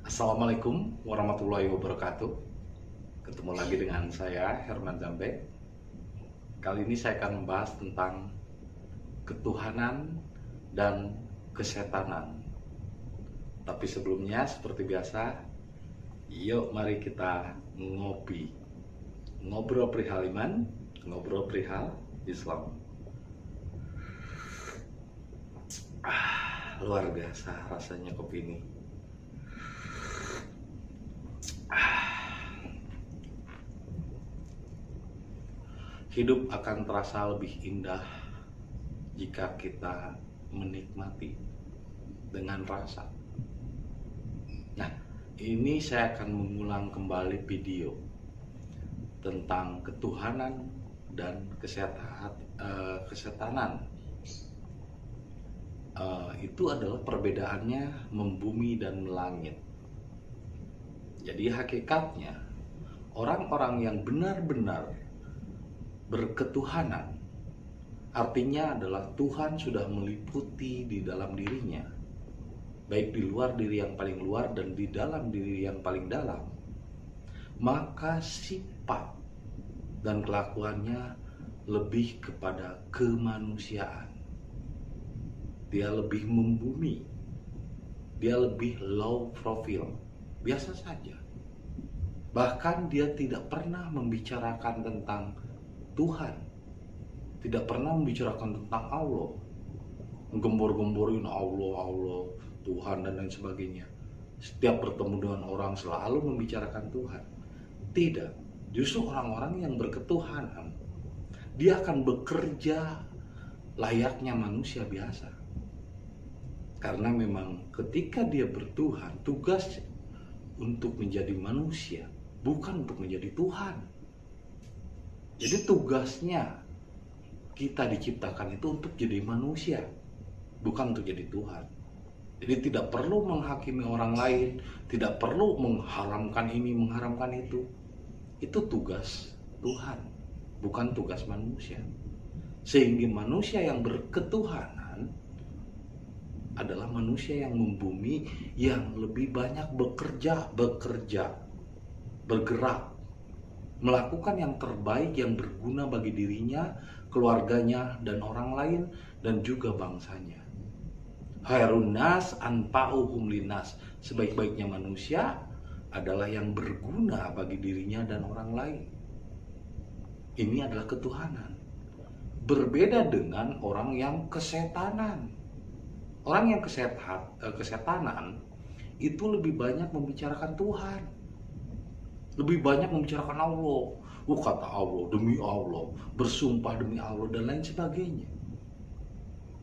Assalamualaikum warahmatullahi wabarakatuh. Ketemu lagi dengan saya Herman Zambe. Kali ini saya akan membahas tentang ketuhanan dan kesetanan. Tapi sebelumnya seperti biasa, yuk mari kita ngopi. Ngobrol perihal iman, ngobrol perihal Islam. Luar biasa rasanya kopi ini. Hidup akan terasa lebih indah jika kita menikmati dengan rasa. Nah, ini saya akan mengulang kembali video tentang ketuhanan dan kesetanan. Itu adalah perbedaannya membumi dan melangit. Jadi hakikatnya orang-orang yang benar-benar berketuhanan artinya adalah Tuhan sudah meliputi di dalam dirinya, baik di luar diri yang paling luar dan di dalam diri yang paling dalam. Maka sifat dan kelakuannya lebih kepada kemanusiaan. Dia lebih membumi, dia lebih low profile, biasa saja. Bahkan dia tidak pernah membicarakan tentang Tuhan, tidak pernah membicarakan tentang Allah, menggembor-gemborin Allah, Tuhan dan lain sebagainya. Setiap bertemu dengan orang selalu membicarakan Tuhan. Tidak, justru orang-orang yang berketuhanan, dia akan bekerja layaknya manusia biasa. Karena memang ketika dia bertuhan, tugas untuk menjadi manusia, bukan untuk menjadi Tuhan. Jadi tugasnya kita diciptakan itu untuk jadi manusia, bukan untuk jadi Tuhan. Jadi tidak perlu menghakimi orang lain, tidak perlu mengharamkan ini, mengharamkan itu. Itu tugas Tuhan, bukan tugas manusia. Sehingga manusia yang berketuhanan adalah manusia yang membumi, yang lebih banyak bekerja, bergerak, melakukan yang terbaik yang berguna bagi dirinya, keluarganya, dan orang lain, dan juga bangsanya. Khairun nas anfa'uhum linnas. Sebaik-baiknya manusia adalah yang berguna bagi dirinya dan orang lain. Ini adalah ketuhanan. Berbeda dengan orang yang kesetanan. Orang yang kesetanan itu lebih banyak membicarakan Tuhan, lebih banyak membicarakan Allah. Kata Allah, demi Allah, bersumpah demi Allah, dan lain sebagainya.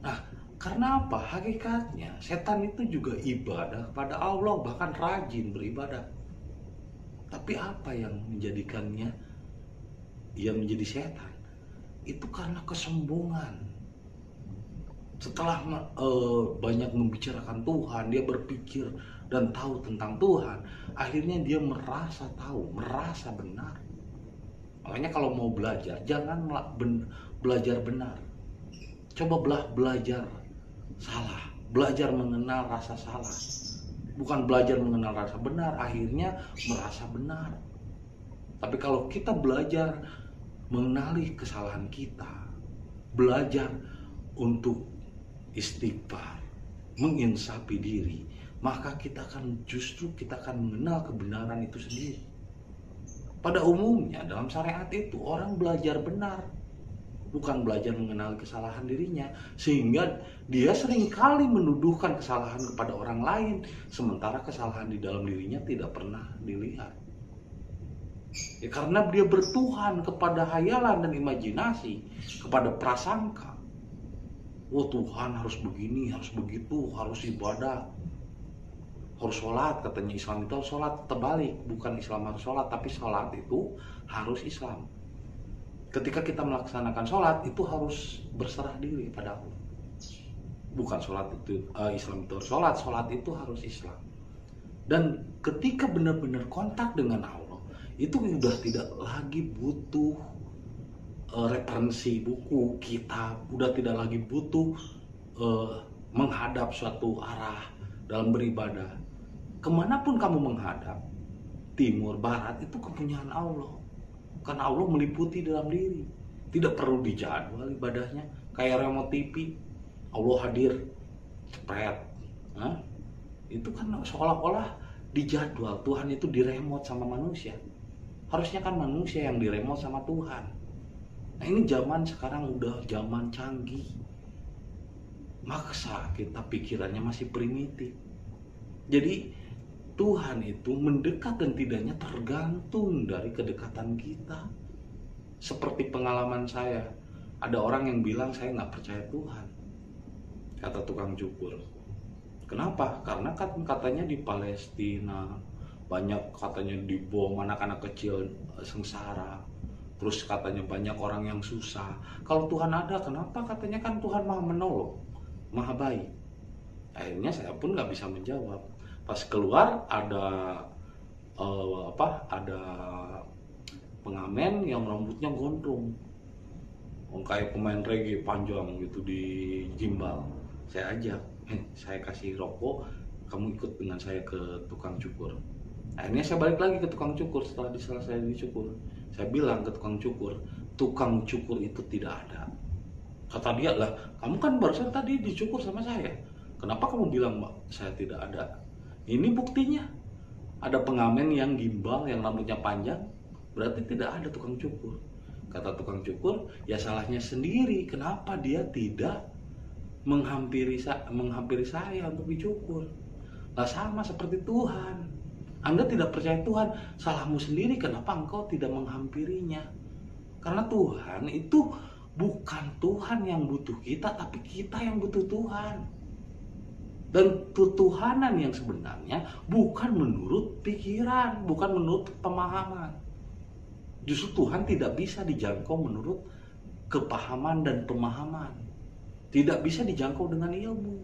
Nah, karena apa? Hakikatnya setan itu juga ibadah kepada Allah, bahkan rajin beribadah. Tapi apa yang menjadikannya ia menjadi setan? Itu karena kesombongan. Setelah banyak membicarakan Tuhan, dia berpikir dan tahu tentang Tuhan, akhirnya dia merasa tahu, merasa benar. Makanya kalau mau belajar, jangan belajar benar. Coba belajar salah, belajar mengenal rasa salah. Bukan belajar mengenal rasa benar, akhirnya merasa benar. Tapi kalau kita belajar mengenali kesalahan kita, belajar untuk istighfar, menginsafi diri, maka kita akan mengenal kebenaran itu sendiri. Pada umumnya dalam syariat itu orang belajar benar, bukan belajar mengenal kesalahan dirinya, sehingga dia seringkali menuduhkan kesalahan kepada orang lain, sementara kesalahan di dalam dirinya tidak pernah dilihat. Ya, karena dia bertuhan kepada hayalan dan imajinasi, kepada prasangka. Oh, Tuhan harus begini, harus begitu, harus ibadah, harus sholat. Katanya Islam itu harus sholat. Terbalik, bukan Islam harus sholat, tapi sholat itu harus Islam. Ketika kita melaksanakan sholat, itu harus berserah diri pada Allah. Bukan sholat itu Islam itu harus sholat, sholat itu harus Islam. Dan ketika benar-benar kontak dengan Allah, itu sudah tidak lagi butuh referensi buku, kitab, udah tidak lagi butuh menghadap suatu arah dalam beribadah. Kemanapun kamu menghadap, timur, barat, itu kepunyaan Allah. Karena Allah meliputi dalam diri. Tidak perlu dijadwal ibadahnya. Kayak remote TV, Allah hadir, cepet. Itu kan seolah-olah dijadwal. Tuhan itu diremote sama manusia. Harusnya kan manusia yang diremote sama Tuhan. Nah ini zaman sekarang udah zaman canggih. Maksa kita pikirannya masih primitif. Jadi Tuhan itu mendekat dan tidaknya tergantung dari kedekatan kita. Seperti pengalaman saya, ada orang yang bilang saya nggak percaya Tuhan, kata tukang cukur. Kenapa? Karena kan katanya di Palestina banyak katanya dibom anak-anak kecil sengsara. Terus katanya banyak orang yang susah. Kalau Tuhan ada, kenapa? Katanya kan Tuhan maha menolong, maha baik. Akhirnya saya pun nggak bisa menjawab. Pas keluar ada ada pengamen yang rambutnya gondrong, kayak pemain reggae panjang gitu di gimbal. Saya ajak, saya kasih rokok, kamu ikut dengan saya ke tukang cukur. Akhirnya saya balik lagi ke tukang cukur setelah selesai dicukur. Saya bilang ke tukang cukur itu tidak ada. Kata dia, lah kamu kan barusan tadi dicukur sama saya, kenapa kamu bilang saya tidak ada? Ini buktinya, ada pengamen yang gimbal, yang rambutnya panjang, berarti tidak ada tukang cukur. Kata tukang cukur, ya salahnya sendiri, kenapa dia tidak menghampiri saya untuk dicukur. Nah sama seperti Tuhan, Anda tidak percaya Tuhan, salahmu sendiri, kenapa engkau tidak menghampirinya? Karena Tuhan itu bukan Tuhan yang butuh kita, tapi kita yang butuh Tuhan. Dan ketuhanan yang sebenarnya bukan menurut pikiran, bukan menurut pemahaman. Justru Tuhan tidak bisa dijangkau menurut kepahaman dan pemahaman. Tidak bisa dijangkau dengan ilmu.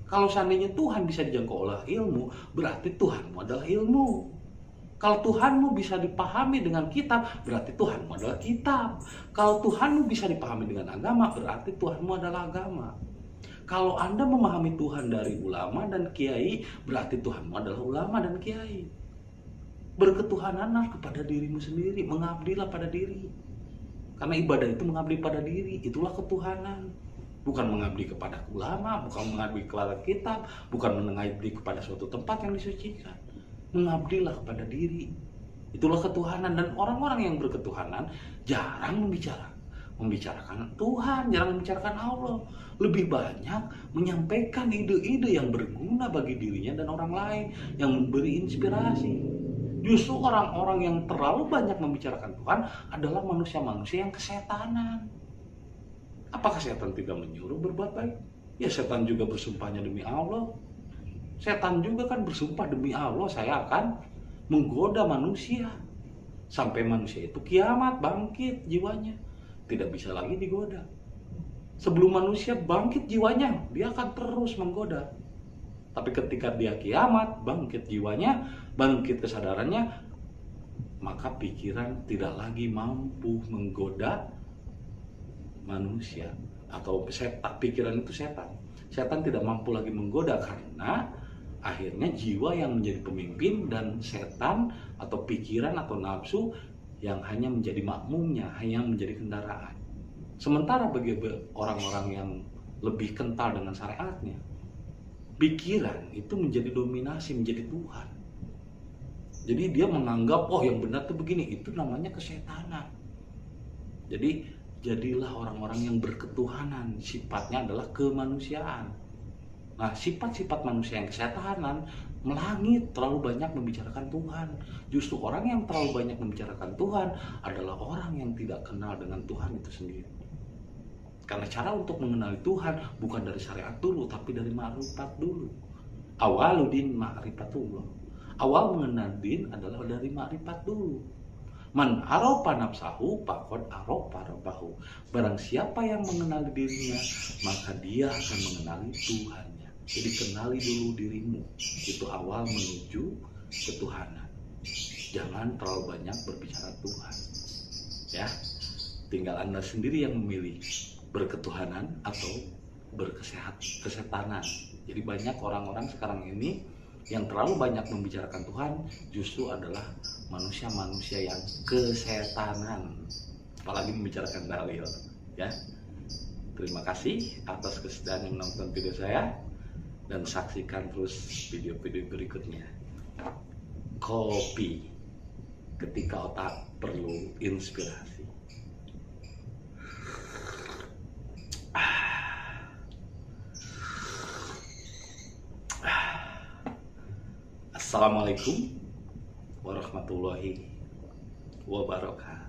Kalau seandainya Tuhan bisa dijangkau oleh ilmu, berarti Tuhanmu adalah ilmu. Kalau Tuhanmu bisa dipahami dengan kitab, berarti Tuhanmu adalah kitab. Kalau Tuhanmu bisa dipahami dengan agama, berarti Tuhanmu adalah agama. Kalau Anda memahami Tuhan dari ulama dan kiai, berarti Tuhanmu adalah ulama dan kiai. Berketuhananlah kepada dirimu sendiri, mengabdilah pada diri. Karena ibadah itu mengabdi pada diri, itulah ketuhanan. Bukan mengabdi kepada ulama, bukan mengabdi kepada kitab, bukan mengabdi kepada suatu tempat yang disucikan. Mengabdilah kepada diri. Itulah ketuhanan. Dan orang-orang yang berketuhanan jarang membicarakan Tuhan, jarang membicarakan Allah. Lebih banyak menyampaikan ide-ide yang berguna bagi dirinya dan orang lain, yang memberi inspirasi. Justru orang-orang yang terlalu banyak membicarakan Tuhan adalah manusia-manusia yang kesetanan. Apakah setan tidak menyuruh berbuat baik? Ya setan juga bersumpahnya demi Allah. Setan juga kan bersumpah demi Allah, saya akan menggoda manusia. Sampai manusia itu kiamat, bangkit jiwanya. Tidak bisa lagi digoda. Sebelum manusia bangkit jiwanya, dia akan terus menggoda. Tapi ketika dia kiamat, bangkit jiwanya, bangkit kesadarannya, maka pikiran tidak lagi mampu menggoda manusia. Atau setan, pikiran itu setan. Setan tidak mampu lagi menggoda karena akhirnya jiwa yang menjadi pemimpin dan setan atau pikiran atau nafsu yang hanya menjadi makmumnya, hanya menjadi kendaraan. Sementara bagi orang-orang yang lebih kental dengan syariatnya, pikiran itu menjadi dominasi, menjadi Tuhan. Jadi dia menganggap, oh yang benar itu begini, itu namanya kesetanan. Jadi jadilah orang-orang yang berketuhanan, sifatnya adalah kemanusiaan. Nah sifat-sifat manusia yang kesetanan melangit, terlalu banyak membicarakan Tuhan. Justru orang yang terlalu banyak membicarakan Tuhan adalah orang yang tidak kenal dengan Tuhan itu sendiri. Karena cara untuk mengenali Tuhan bukan dari syariat dulu, tapi dari ma'rifat dulu. Awaludin ma'rifatullah. Awal mengenal din adalah dari ma'rifat dulu. Man arofa nafsahu faqad arofa rabbahu. Barang siapa yang mengenali dirinya, maka dia akan mengenali Tuhannya. Jadi kenali dulu dirimu. Itu awal menuju ketuhanan. Jangan terlalu banyak berbicara Tuhan. Ya, tinggal Anda sendiri yang memilih berketuhanan atau kesetanan. Jadi banyak orang-orang sekarang ini Yang terlalu banyak membicarakan Tuhan justru adalah manusia-manusia yang kesetanan, apalagi membicarakan dalil. Ya, terima kasih atas kesediaan menonton video saya, dan saksikan terus video-video berikutnya. Kopi ketika otak perlu inspirasi. Assalamualaikum warahmatullahi wabarakatuh.